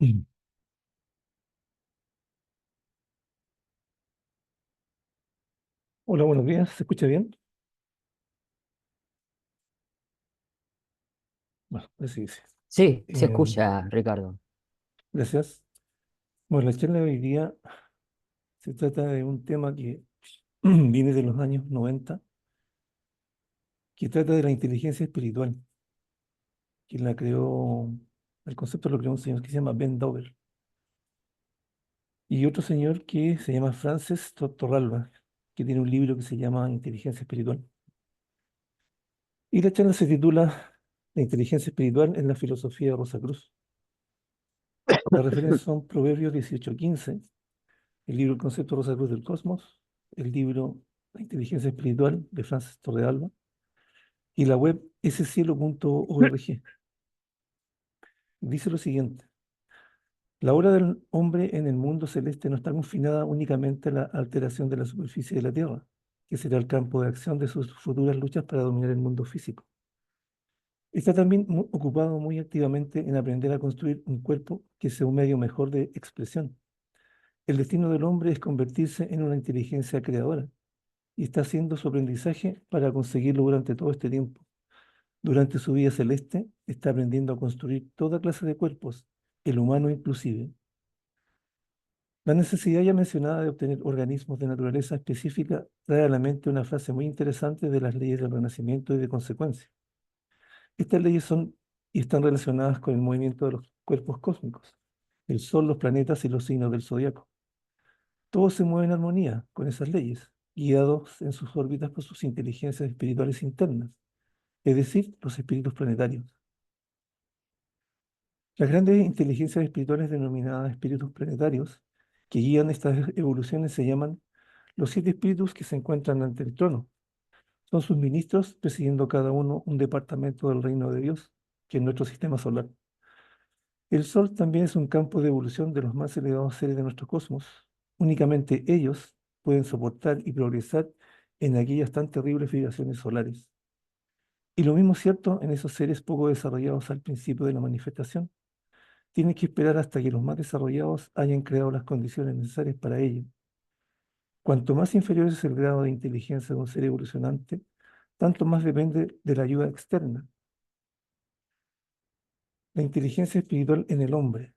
Mm. Hola, buenos días. ¿Se escucha bien? Bueno, así dice. Sí, se Em, escucha, Ricardo. Gracias. Bueno, la charla de hoy día se trata de un tema que viene de los años 90, que trata de la inteligencia espiritual, que la creó, el concepto lo creó un señor que se llama Ben Dover y otro señor que se llama Francis Torralba, que tiene un libro que se llama Inteligencia Espiritual. Y la charla se titula La inteligencia espiritual en la filosofía de Rosacruz. Las referencias son Proverbios 18:15, el libro El concepto Rosacruz del Cosmos, el libro La inteligencia espiritual de Francis Torrealba y la web escielo.org. Dice lo siguiente: la obra del hombre en el mundo celeste no está confinada únicamente a la alteración de la superficie de la Tierra, que será el campo de acción de sus futuras luchas para dominar el mundo físico. Está también ocupado muy activamente en aprender a construir un cuerpo que sea un medio mejor de expresión. El destino del hombre es convertirse en una inteligencia creadora y está haciendo su aprendizaje para conseguirlo durante todo este tiempo. Durante su vida celeste, está aprendiendo a construir toda clase de cuerpos, el humano inclusive. La necesidad ya mencionada de obtener organismos de naturaleza específica trae a la mente una frase muy interesante de las leyes del renacimiento y de consecuencia. Estas leyes son y están relacionadas con el movimiento de los cuerpos cósmicos, el Sol, los planetas y los signos del zodiaco. Todos se mueven en armonía con esas leyes, guiados en sus órbitas por sus inteligencias espirituales internas, es decir, los espíritus planetarios. Las grandes inteligencias espirituales denominadas espíritus planetarios que guían estas evoluciones se llaman los siete espíritus que se encuentran ante el trono. Son sus ministros presidiendo cada uno un departamento del reino de Dios, que es nuestro sistema solar. El Sol también es un campo de evolución de los más elevados seres de nuestro cosmos. Únicamente ellos pueden soportar y progresar en aquellas tan terribles vibraciones solares. Y lo mismo es cierto en esos seres poco desarrollados al principio de la manifestación. Tienen que esperar hasta que los más desarrollados hayan creado las condiciones necesarias para ello. Cuanto más inferior es el grado de inteligencia de un ser evolucionante, tanto más depende de la ayuda externa. La inteligencia espiritual en el hombre,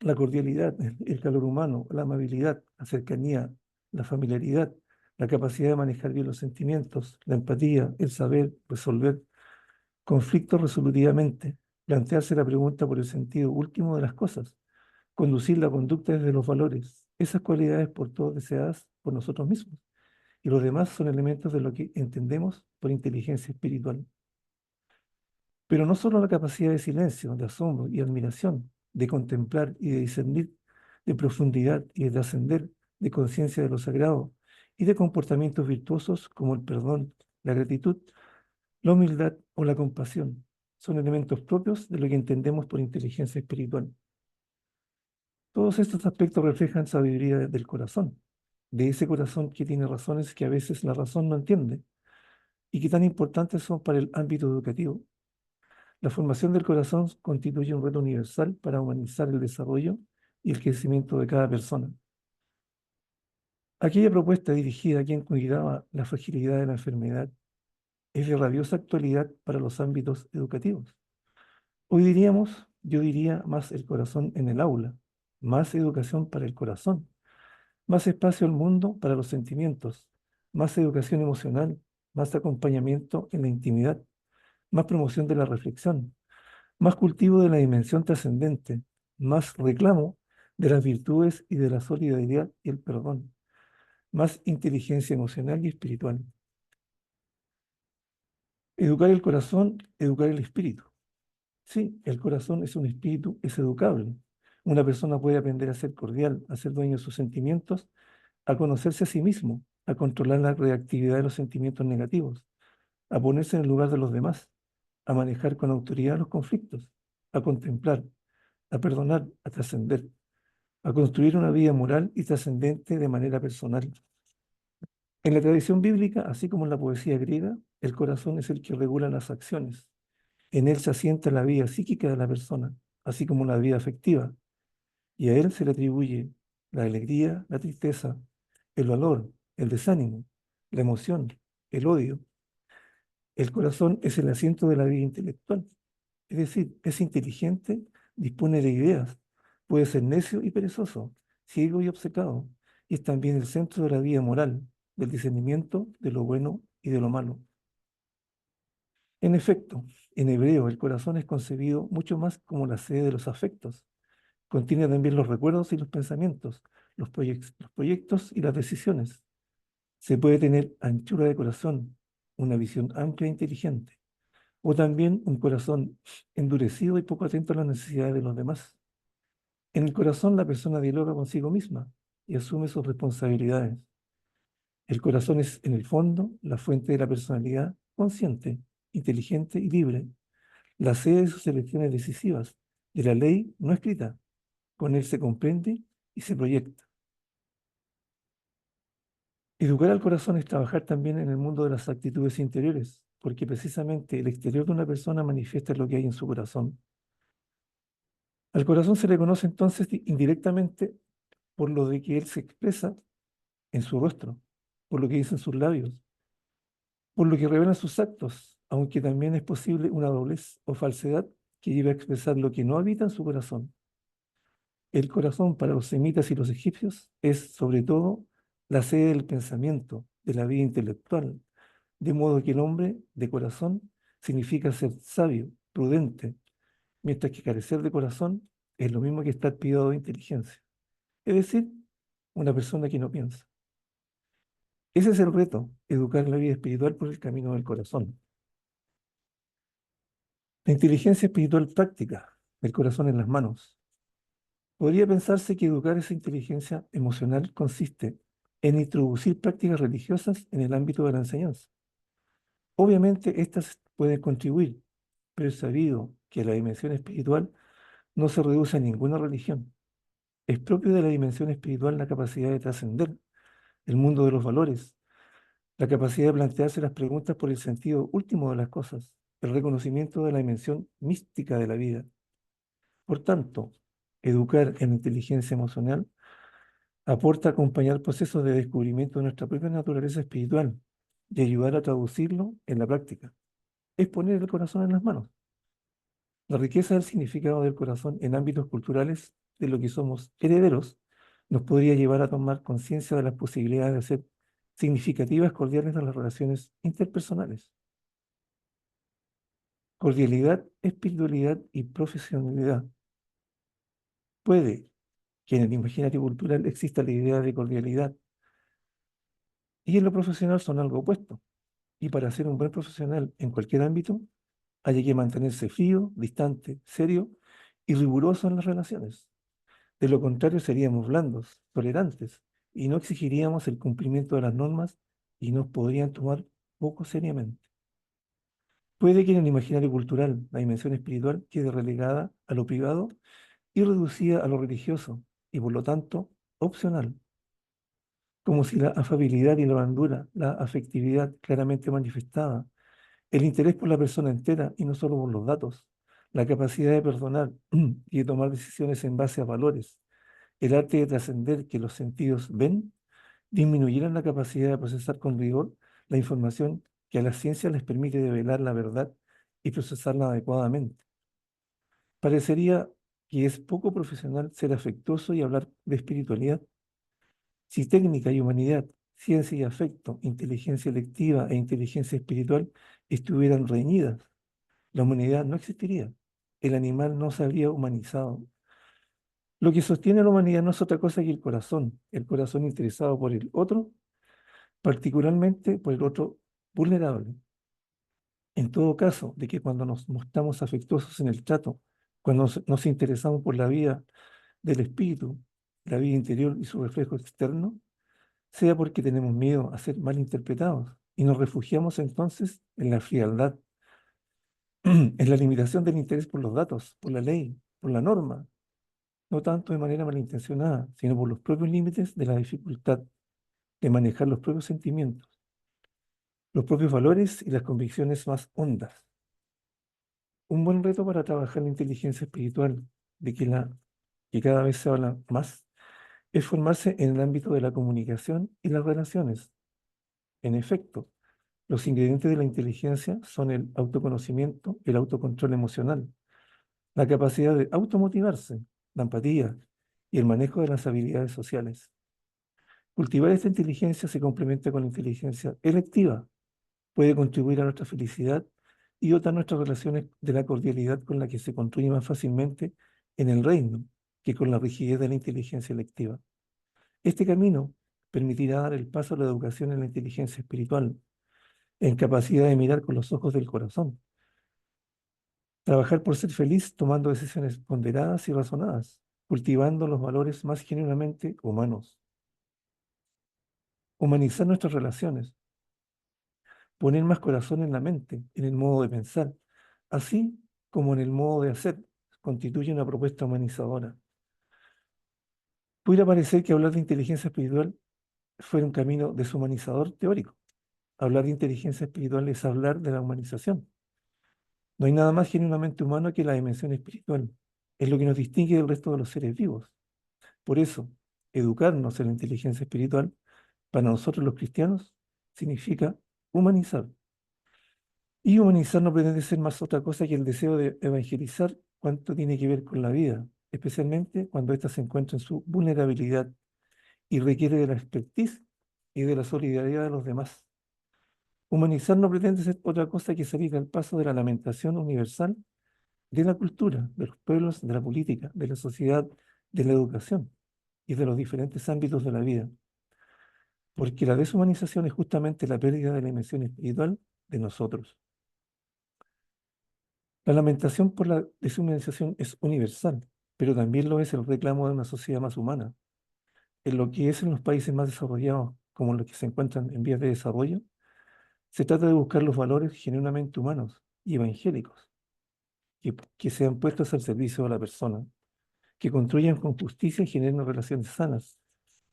la cordialidad, el calor humano, la amabilidad, la cercanía, la familiaridad, la capacidad de manejar bien los sentimientos, la empatía, el saber resolver conflictos resolutivamente, plantearse la pregunta por el sentido último de las cosas, conducir la conducta desde los valores, esas cualidades por todos deseadas por nosotros mismos. Y los demás son elementos de lo que entendemos por inteligencia espiritual. Pero no solo la capacidad de silencio, de asombro y admiración, de contemplar y de discernir, de profundidad y de trascender, de conciencia de lo sagrado y de comportamientos virtuosos como el perdón, la gratitud, la humildad o la compasión, son elementos propios de lo que entendemos por inteligencia espiritual. Todos estos aspectos reflejan sabiduría del corazón, de ese corazón que tiene razones que a veces la razón no entiende y que tan importantes son para el ámbito educativo. La formación del corazón constituye un reto universal para humanizar el desarrollo y el crecimiento de cada persona. Aquella propuesta dirigida a quien cuidaba la fragilidad de la enfermedad es de rabiosa actualidad para los ámbitos educativos. Hoy diríamos, yo diría, más el corazón en el aula, más educación para el corazón, más espacio al mundo para los sentimientos, más educación emocional, más acompañamiento en la intimidad, más promoción de la reflexión, más cultivo de la dimensión trascendente, más reclamo de las virtudes y de la solidaridad y el perdón, más inteligencia emocional y espiritual. Educar el corazón, educar el espíritu. Sí, el corazón es un espíritu, es educable. Una persona puede aprender a ser cordial, a ser dueño de sus sentimientos, a conocerse a sí mismo, a controlar la reactividad de los sentimientos negativos, a ponerse en el lugar de los demás, a manejar con autoridad los conflictos, a contemplar, a perdonar, a trascender, a construir una vida moral y trascendente de manera personal. En la tradición bíblica, así como en la poesía griega, el corazón es el que regula las acciones. En él se asienta la vida psíquica de la persona. así como la vida afectiva, y a él se le atribuye la alegría, la tristeza, el valor, el desánimo, la emoción, el odio. El corazón es el asiento de la vida intelectual, es decir, es inteligente, dispone de ideas, puede ser necio y perezoso, ciego y obcecado, y es también el centro de la vida moral, del discernimiento de lo bueno y de lo malo. En efecto, en hebreo el corazón es concebido mucho más como la sede de los afectos. Contiene también los recuerdos y los pensamientos, los proyectos y las decisiones. Se puede tener anchura de corazón, una visión amplia e inteligente, o también un corazón endurecido y poco atento a las necesidades de los demás. En el corazón la persona dialoga consigo misma y asume sus responsabilidades. El corazón es, en el fondo, la fuente de la personalidad consciente, inteligente y libre, la sede de sus elecciones decisivas, de la ley no escrita. Con él se comprende y se proyecta. Educar al corazón es trabajar también en el mundo de las actitudes interiores, porque precisamente el exterior de una persona manifiesta lo que hay en su corazón. Al corazón se le conoce entonces indirectamente por lo de que él se expresa en su rostro, por lo que dicen sus labios, por lo que revelan sus actos, aunque también es posible una doblez o falsedad que lleve a expresar lo que no habita en su corazón. El corazón para los semitas y los egipcios es, sobre todo, la sede del pensamiento, de la vida intelectual, de modo que el hombre de corazón significa ser sabio, prudente, mientras que carecer de corazón es lo mismo que estar privado de inteligencia, es decir, una persona que no piensa. Ese es el reto, educar la vida espiritual por el camino del corazón. La inteligencia espiritual práctica, el corazón en las manos. Podría pensarse que educar esa inteligencia emocional consiste en introducir prácticas religiosas en el ámbito de la enseñanza. Obviamente, estas pueden contribuir, pero es sabido que la dimensión espiritual no se reduce a ninguna religión. Es propio de la dimensión espiritual la capacidad de trascender el mundo de los valores, la capacidad de plantearse las preguntas por el sentido último de las cosas, el reconocimiento de la dimensión mística de la vida. Por tanto, educar en inteligencia emocional aporta a acompañar procesos de descubrimiento de nuestra propia naturaleza espiritual y ayudar a traducirlo en la práctica. Es poner el corazón en las manos. La riqueza del significado del corazón en ámbitos culturales de lo que somos herederos nos podría llevar a tomar conciencia de las posibilidades de ser significativas, cordiales en las relaciones interpersonales. Cordialidad, espiritualidad y profesionalidad. Puede que en el imaginario cultural exista la idea de cordialidad y en lo profesional son algo opuesto. Y para ser un buen profesional en cualquier ámbito, hay que mantenerse frío, distante, serio y riguroso en las relaciones. De lo contrario, seríamos blandos, tolerantes y no exigiríamos el cumplimiento de las normas y nos podrían tomar poco seriamente. Puede que en el imaginario cultural la dimensión espiritual quede relegada a lo privado y reducida a lo religioso y por lo tanto opcional, como si la afabilidad y la blandura, la afectividad claramente manifestada, el interés por la persona entera y no solo por los datos, la capacidad de perdonar y de tomar decisiones en base a valores, el arte de trascender que los sentidos ven, disminuyeran la capacidad de procesar con rigor la información que a la ciencia les permite develar la verdad y procesarla adecuadamente. Parecería que es poco profesional ser afectuoso y hablar de espiritualidad. Si técnica y humanidad, ciencia y afecto, inteligencia electiva e inteligencia espiritual estuvieran reñidas, la humanidad no existiría. El animal no se habría humanizado. Lo que sostiene a la humanidad no es otra cosa que el corazón interesado por el otro, particularmente por el otro vulnerable. En todo caso, de que cuando nos mostramos afectuosos en el trato, cuando nos interesamos por la vida del espíritu, la vida interior y su reflejo externo, sea porque tenemos miedo a ser malinterpretados y nos refugiamos entonces en la frialdad, en la limitación del interés por los datos, por la ley, por la norma, no tanto de manera malintencionada, sino por los propios límites de la dificultad de manejar los propios sentimientos, los propios valores y las convicciones más hondas. Un buen reto para trabajar la inteligencia espiritual de que cada vez se habla más es formarse en el ámbito de la comunicación y las relaciones. En efecto, los ingredientes de la inteligencia son el autoconocimiento, el autocontrol emocional, la capacidad de automotivarse, la empatía y el manejo de las habilidades sociales. Cultivar esta inteligencia se complementa con la inteligencia electiva, puede contribuir a nuestra felicidad y dotar nuestras relaciones de la cordialidad con la que se construye más fácilmente en el reino que con la rigidez de la inteligencia electiva. Este camino permitirá dar el paso a la educación en la inteligencia espiritual, en capacidad de mirar con los ojos del corazón, trabajar por ser feliz tomando decisiones ponderadas y razonadas, cultivando los valores más genuinamente humanos, humanizar nuestras relaciones, poner más corazón en la mente, en el modo de pensar, así como en el modo de hacer, constituye una propuesta humanizadora. Pudiera parecer que hablar de inteligencia espiritual fuera un camino deshumanizador teórico. Hablar de inteligencia espiritual es hablar de la humanización. No hay nada más genuinamente humano que la dimensión espiritual. Es lo que nos distingue del resto de los seres vivos. Por eso, educarnos en la inteligencia espiritual, para nosotros los cristianos, significa humanizar. Y humanizar no pretende ser más otra cosa que el deseo de evangelizar cuanto tiene que ver con la vida, especialmente cuando ésta se encuentra en su vulnerabilidad y requiere de la expertise y de la solidaridad de los demás. Humanizar no pretende ser otra cosa que salir al paso de la lamentación universal de la cultura, de los pueblos, de la política, de la sociedad, de la educación y de los diferentes ámbitos de la vida. Porque la deshumanización es justamente la pérdida de la dimensión espiritual de nosotros. La lamentación por la deshumanización es universal, pero también lo es el reclamo de una sociedad más humana. En lo que es en los países más desarrollados, como los que se encuentran en vías de desarrollo, se trata de buscar los valores genuinamente humanos y evangélicos, que sean puestos al servicio de la persona, que construyan con justicia y generen relaciones sanas,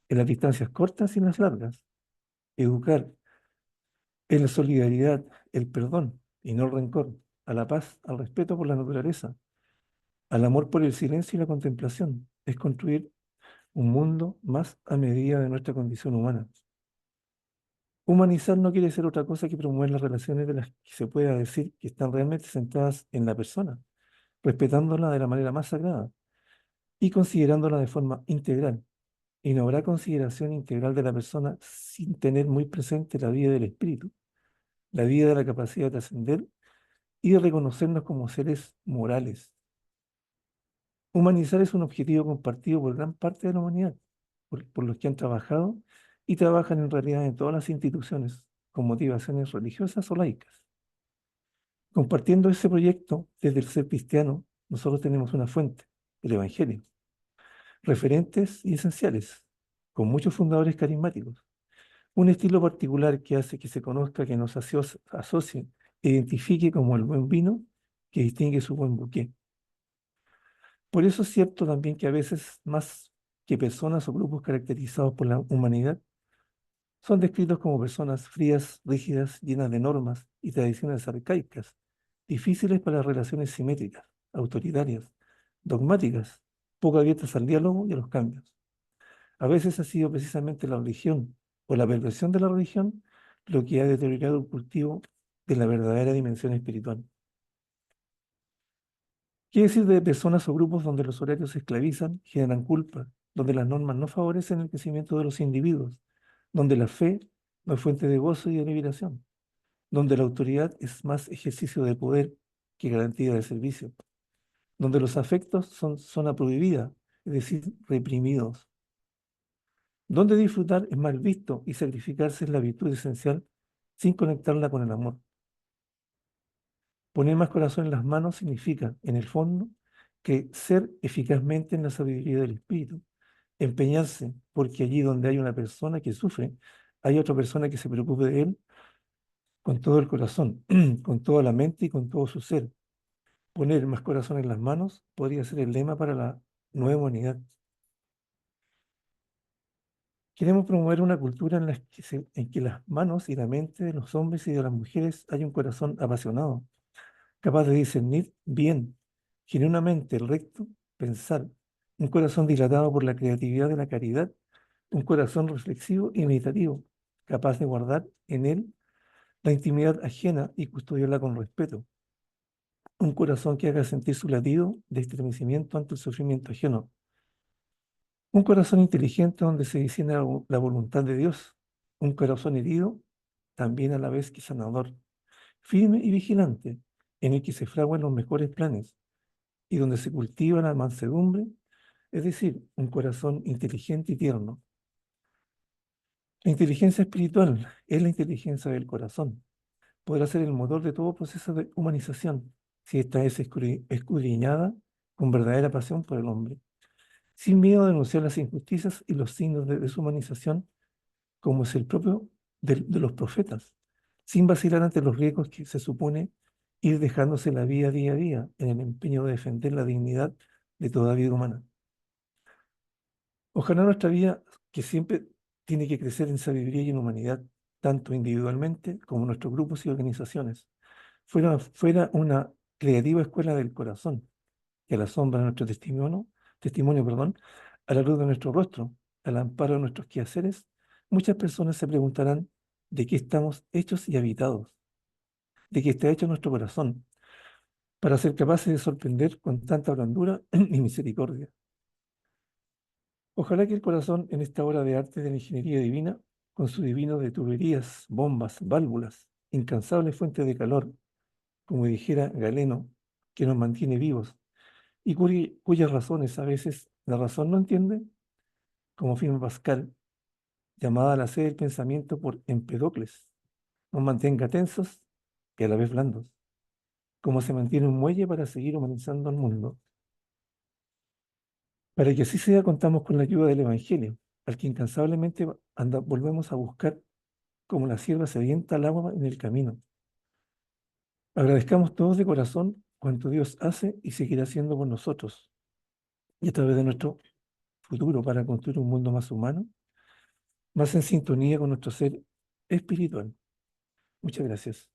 en las distancias cortas y en las largas. Educar en la solidaridad, el perdón y no el rencor, a la paz, al respeto por la naturaleza, al amor por el silencio y la contemplación. Es construir un mundo más a medida de nuestra condición humana. Humanizar no quiere ser otra cosa que promover las relaciones de las que se pueda decir que están realmente centradas en la persona, respetándola de la manera más sagrada y considerándola de forma integral. Y no habrá consideración integral de la persona sin tener muy presente la vida del espíritu, la vida de la capacidad de trascender y de reconocernos como seres morales. Humanizar es un objetivo compartido por gran parte de la humanidad, por los que han trabajado y trabajan en realidad en todas las instituciones, con motivaciones religiosas o laicas. Compartiendo ese proyecto desde el ser cristiano, nosotros tenemos una fuente, el Evangelio, referentes y esenciales, con muchos fundadores carismáticos, un estilo particular que hace que se conozca, que nos asocie e identifique como el buen vino que distingue su buen buqué. Por eso es cierto también que a veces, más que personas o grupos caracterizados por la humanidad, son descritos como personas frías, rígidas, llenas de normas y tradiciones arcaicas, difíciles para las relaciones simétricas, autoritarias, dogmáticas, poco abiertas al diálogo y a los cambios. A veces ha sido precisamente la religión o la perversión de la religión lo que ha deteriorado el cultivo de la verdadera dimensión espiritual. ¿Qué decir de personas o grupos donde los horarios se esclavizan, generan culpa, donde las normas no favorecen el crecimiento de los individuos, donde la fe no es fuente de gozo y de liberación, donde la autoridad es más ejercicio de poder que garantía de servicio, donde los afectos son zona prohibida, es decir, reprimidos, donde disfrutar es mal visto y sacrificarse es la virtud esencial sin conectarla con el amor? Poner más corazón en las manos significa, en el fondo, que ser eficazmente en la sabiduría del espíritu, empeñarse porque allí donde hay una persona que sufre, hay otra persona que se preocupe de él con todo el corazón, con toda la mente y con todo su ser. Poner más corazón en las manos podría ser el lema para la nueva humanidad. Queremos promover una cultura en que las manos y la mente de los hombres y de las mujeres hay un corazón apasionado, capaz de discernir bien, genuinamente el recto pensar, un corazón dilatado por la creatividad de la caridad, un corazón reflexivo y meditativo, capaz de guardar en él la intimidad ajena y custodiarla con respeto, un corazón que haga sentir su latido de estremecimiento ante el sufrimiento ajeno, un corazón inteligente donde se discierne la voluntad de Dios, un corazón herido, también a la vez que sanador, firme y vigilante, en el que se fraguan los mejores planes y donde se cultiva la mansedumbre, es decir, un corazón inteligente y tierno. La inteligencia espiritual es la inteligencia del corazón. Podrá ser el motor de todo proceso de humanización, si ésta es escudriñada con verdadera pasión por el hombre, sin miedo a denunciar las injusticias y los signos de deshumanización, como es el propio de los profetas, sin vacilar ante los riesgos que se supone ir dejándose la vida día a día en el empeño de defender la dignidad de toda vida humana. Ojalá nuestra vida, que siempre tiene que crecer en sabiduría y en humanidad, tanto individualmente como en nuestros grupos y organizaciones, fuera una creativa escuela del corazón, que a la sombra de nuestro testimonio, perdón, a la luz de nuestro rostro, al amparo de nuestros quehaceres, muchas personas se preguntarán de qué estamos hechos y habitados, de qué está hecho nuestro corazón, para ser capaces de sorprender con tanta blandura y misericordia. Ojalá que el corazón en esta obra de arte de la ingeniería divina, con su divino de tuberías, bombas, válvulas, incansable fuente de calor, como dijera Galeno, que nos mantiene vivos, y cuyas razones a veces la razón no entiende, como afirma Pascal, llamada a la sede del pensamiento por Empedocles, nos mantenga tensos y a la vez blandos, como se mantiene un muelle para seguir humanizando al mundo. Para que así sea, contamos con la ayuda del Evangelio, al que incansablemente volvemos a buscar como la sierva sedienta al agua en el camino. Agradezcamos todos de corazón cuanto Dios hace y seguirá haciendo por nosotros y a través de nuestro futuro para construir un mundo más humano, más en sintonía con nuestro ser espiritual. Muchas gracias.